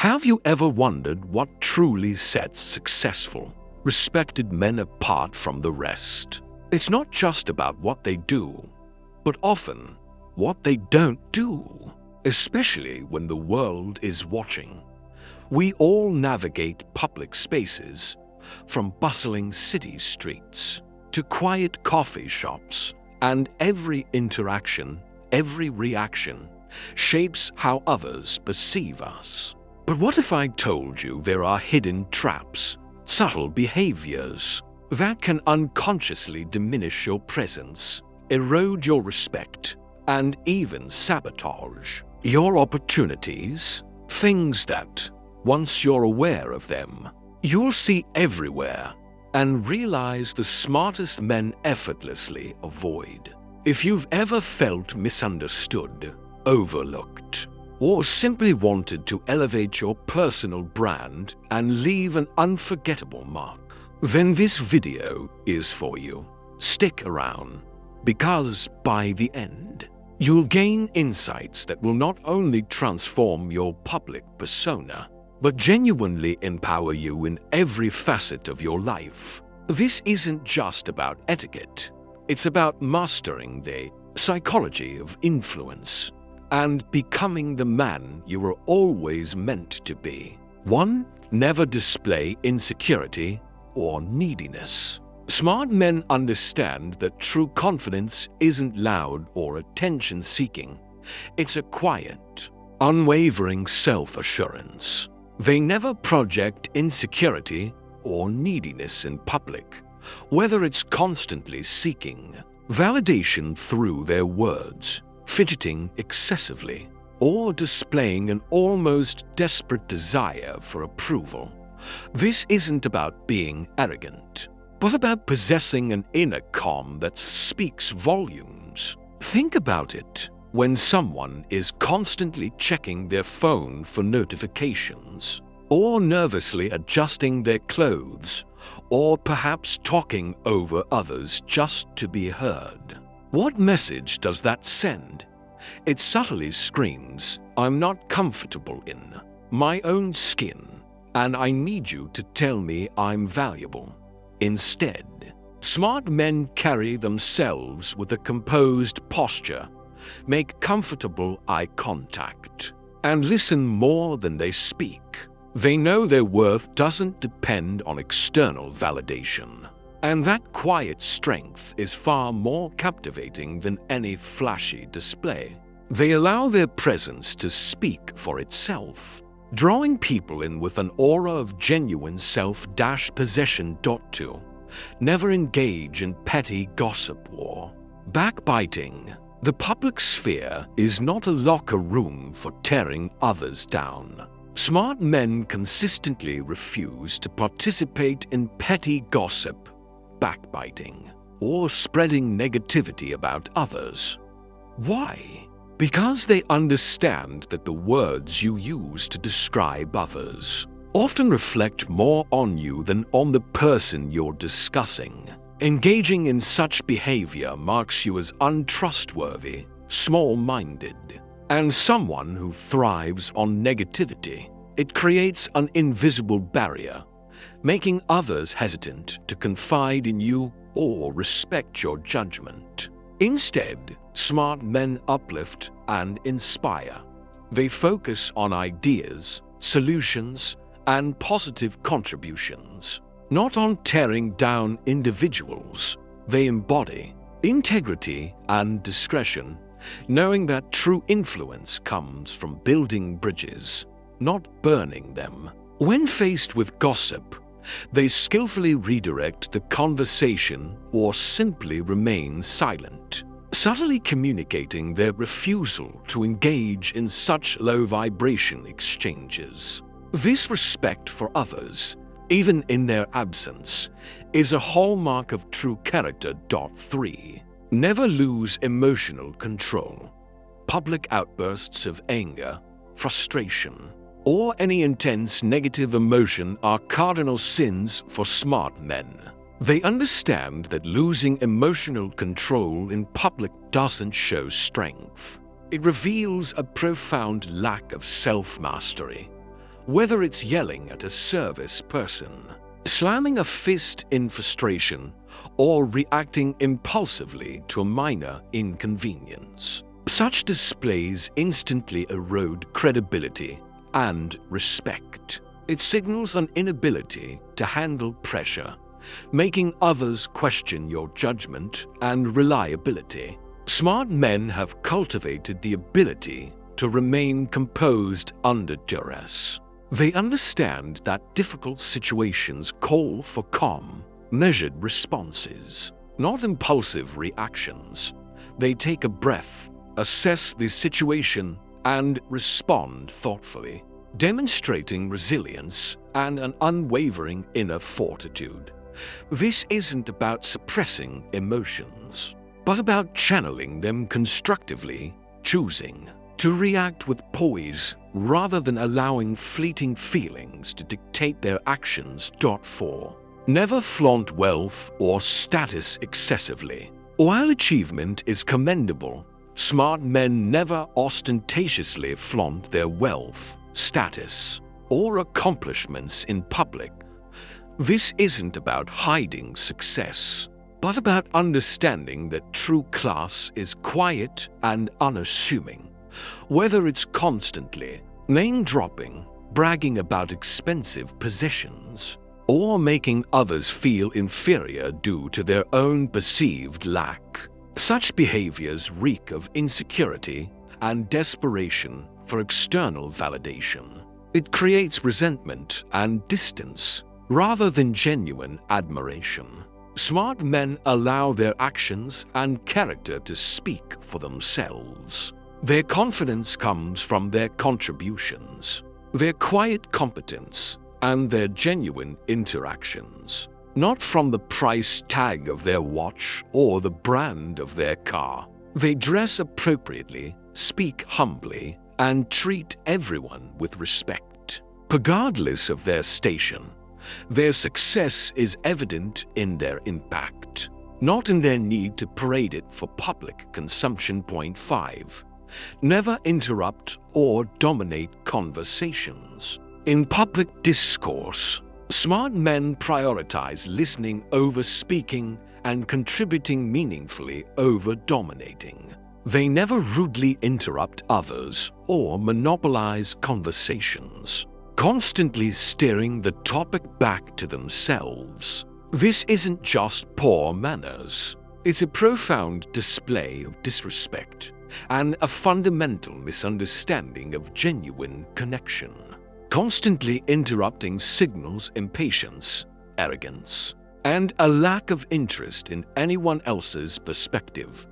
Have you ever wondered what truly sets successful, respected men apart from the rest? It's not just about what they do, but often what they don't do, especially when the world is watching. We all navigate public spaces, from bustling city streets to quiet coffee shops, and every interaction, every reaction shapes how others perceive us. But what if I told you there are hidden traps, subtle behaviors that can unconsciously diminish your presence, erode your respect, and even sabotage your opportunities? Things that, once you're aware of them, you'll see everywhere and realize the smartest men effortlessly avoid. If you've ever felt misunderstood, overlooked, or simply wanted to elevate your personal brand and leave an unforgettable mark, then this video is for you. Stick around, because by the end, you'll gain insights that will not only transform your public persona, but genuinely empower you in every facet of your life. This isn't just about etiquette. It's about mastering the psychology of influence and becoming the man you were always meant to be. 1. Never display insecurity or neediness. Smart men understand that true confidence isn't loud or attention-seeking. It's a quiet, unwavering self-assurance. They never project insecurity or neediness in public, whether it's constantly seeking validation through their words, fidgeting excessively, or displaying an almost desperate desire for approval. This isn't about being arrogant, but about possessing an inner calm that speaks volumes. Think about it. When someone is constantly checking their phone for notifications, or nervously adjusting their clothes, or perhaps talking over others just to be heard. What message does that send? It subtly screams, "I'm not comfortable in my own skin, and I need you to tell me I'm valuable." Instead, smart men carry themselves with a composed posture, make comfortable eye contact, and listen more than they speak. They know their worth doesn't depend on external validation, and that quiet strength is far more captivating than any flashy display. They allow their presence to speak for itself, drawing people in with an aura of genuine self-possession. 2. Never engage in petty gossip war. Backbiting. The public sphere is not a locker room for tearing others down. Smart men consistently refuse to participate in petty gossip, backbiting, or spreading negativity about others. Why? Because they understand that the words you use to describe others often reflect more on you than on the person you're discussing. Engaging in such behavior marks you as untrustworthy, small-minded, and someone who thrives on negativity. It creates an invisible barrier, making others hesitant to confide in you or respect your judgment. Instead, smart men uplift and inspire. They focus on ideas, solutions, and positive contributions, not on tearing down individuals. They embody integrity and discretion, knowing that true influence comes from building bridges, not burning them. When faced with gossip, they skillfully redirect the conversation or simply remain silent, subtly communicating their refusal to engage in such low-vibration exchanges. This respect for others, even in their absence, is a hallmark of true character. 3. Never lose emotional control. Public outbursts of anger, frustration, or any intense negative emotion are cardinal sins for smart men. They understand that losing emotional control in public doesn't show strength. It reveals a profound lack of self-mastery. whether it's yelling at a service person, slamming a fist in frustration, or reacting impulsively to a minor inconvenience. Such displays instantly erode credibility and respect. It signals an inability to handle pressure, making others question your judgment and reliability. Smart men have cultivated the ability to remain composed under duress. They understand that difficult situations call for calm, measured responses, not impulsive reactions. They take a breath, assess the situation, and respond thoughtfully, demonstrating resilience and an unwavering inner fortitude. This isn't about suppressing emotions, but about channeling them constructively, choosing to react with poise rather than allowing fleeting feelings to dictate their actions. 4. Never flaunt wealth or status excessively. While achievement is commendable, smart men never ostentatiously flaunt their wealth, status, or accomplishments in public. This isn't about hiding success, but about understanding that true class is quiet and unassuming. Whether it's constantly name-dropping, bragging about expensive possessions, or making others feel inferior due to their own perceived lack, such behaviors reek of insecurity and desperation for external validation. It creates resentment and distance rather than genuine admiration. Smart men allow their actions and character to speak for themselves. Their confidence comes from their contributions, their quiet competence, and their genuine interactions, not from the price tag of their watch or the brand of their car. They dress appropriately, speak humbly, and treat everyone with respect. Regardless of their station, their success is evident in their impact, not in their need to parade it for public consumption. 5. Never interrupt or dominate conversations. In public discourse, smart men prioritize listening over speaking and contributing meaningfully over dominating. They never rudely interrupt others or monopolize conversations, constantly steering the topic back to themselves. This isn't just poor manners. It's a profound display of disrespect and a fundamental misunderstanding of genuine connection. Constantly interrupting signals impatience, arrogance, and a lack of interest in anyone else's perspective,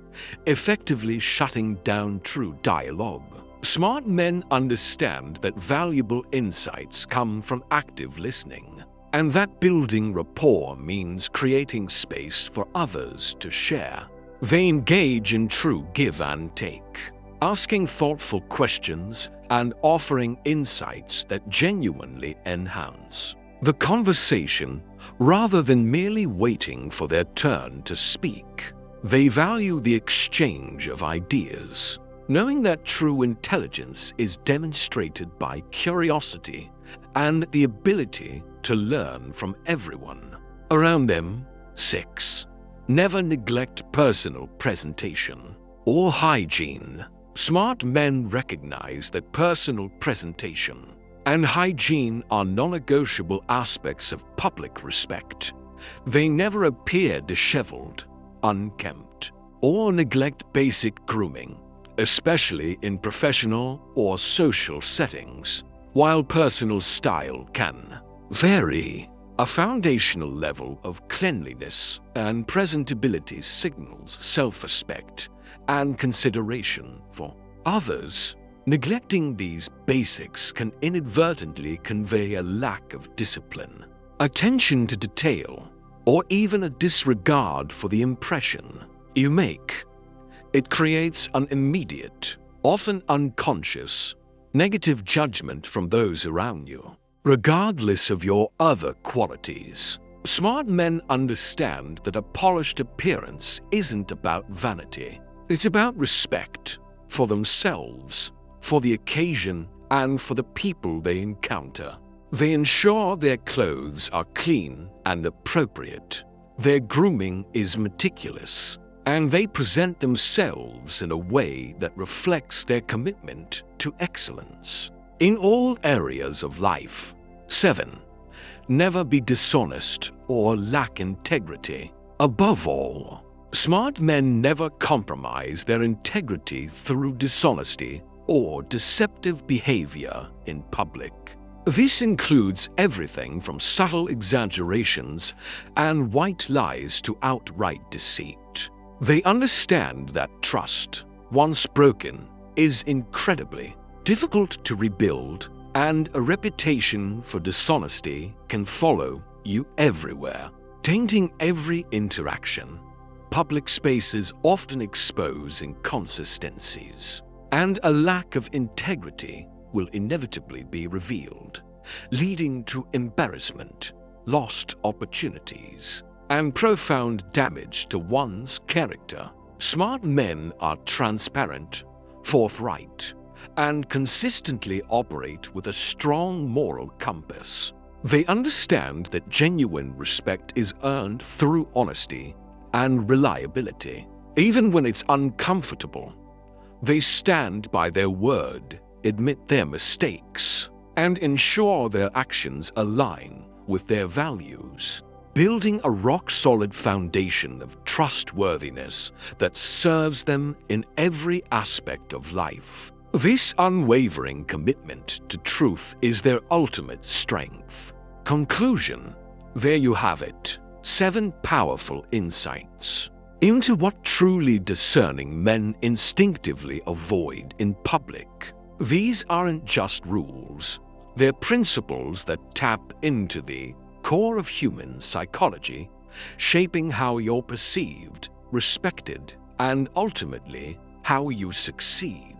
effectively shutting down true dialogue. Smart men understand that valuable insights come from active listening, and that building rapport means creating space for others to share. They engage in true give and take, asking thoughtful questions and offering insights that genuinely enhance the conversation rather than merely waiting for their turn to speak. They value the exchange of ideas, knowing that true intelligence is demonstrated by curiosity and the ability to learn from everyone around them. 6. Never neglect personal presentation or hygiene. Smart men recognize that personal presentation and hygiene are non-negotiable aspects of public respect. They never appear disheveled, unkempt, or neglect basic grooming, especially in professional or social settings. While personal style can vary, a foundational level of cleanliness and presentability signals self-respect and consideration for others. Neglecting these basics can inadvertently convey a lack of discipline, attention to detail, or even a disregard for the impression you make. It creates an immediate, often unconscious, negative judgment from those around you, regardless of your other qualities. Smart men understand that a polished appearance isn't about vanity. It's about respect for themselves, for the occasion, and for the people they encounter. They ensure their clothes are clean and appropriate. Their grooming is meticulous, and they present themselves in a way that reflects their commitment to excellence in all areas of life. 7. Never be dishonest or lack integrity. Above all, smart men never compromise their integrity through dishonesty or deceptive behavior in public. This includes everything from subtle exaggerations and white lies to outright deceit. They understand that trust, once broken, is incredibly difficult to rebuild, and a reputation for dishonesty can follow you everywhere, tainting every interaction. Public spaces often expose inconsistencies, and a lack of integrity will inevitably be revealed, leading to embarrassment, lost opportunities, and profound damage to one's character. Smart men are transparent, forthright, and consistently operate with a strong moral compass. They understand that genuine respect is earned through honesty and reliability. Even when it's uncomfortable, they stand by their word, admit their mistakes, and ensure their actions align with their values, building a rock-solid foundation of trustworthiness that serves them in every aspect of life. This unwavering commitment to truth is their ultimate strength. Conclusion: there you have it. 7 powerful insights into what truly discerning men instinctively avoid in public. These aren't just rules. They're principles that tap into the core of human psychology, shaping how you're perceived, respected, and ultimately how you succeed.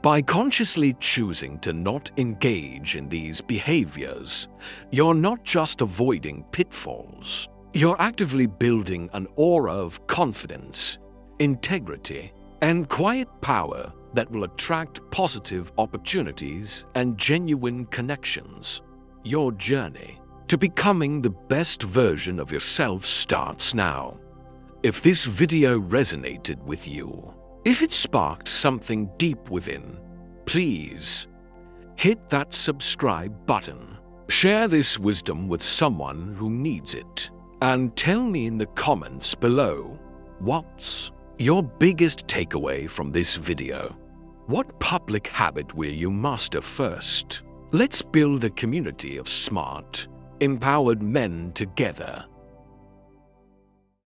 By consciously choosing to not engage in these behaviors, you're not just avoiding pitfalls. You're actively building an aura of confidence, integrity, and quiet power that will attract positive opportunities and genuine connections. Your journey to becoming the best version of yourself starts now. If this video resonated with you, if it sparked something deep within, please hit that subscribe button. Share this wisdom with someone who needs it. And tell me in the comments below, what's your biggest takeaway from this video? What public habit will you master first? Let's build a community of smart, empowered men together.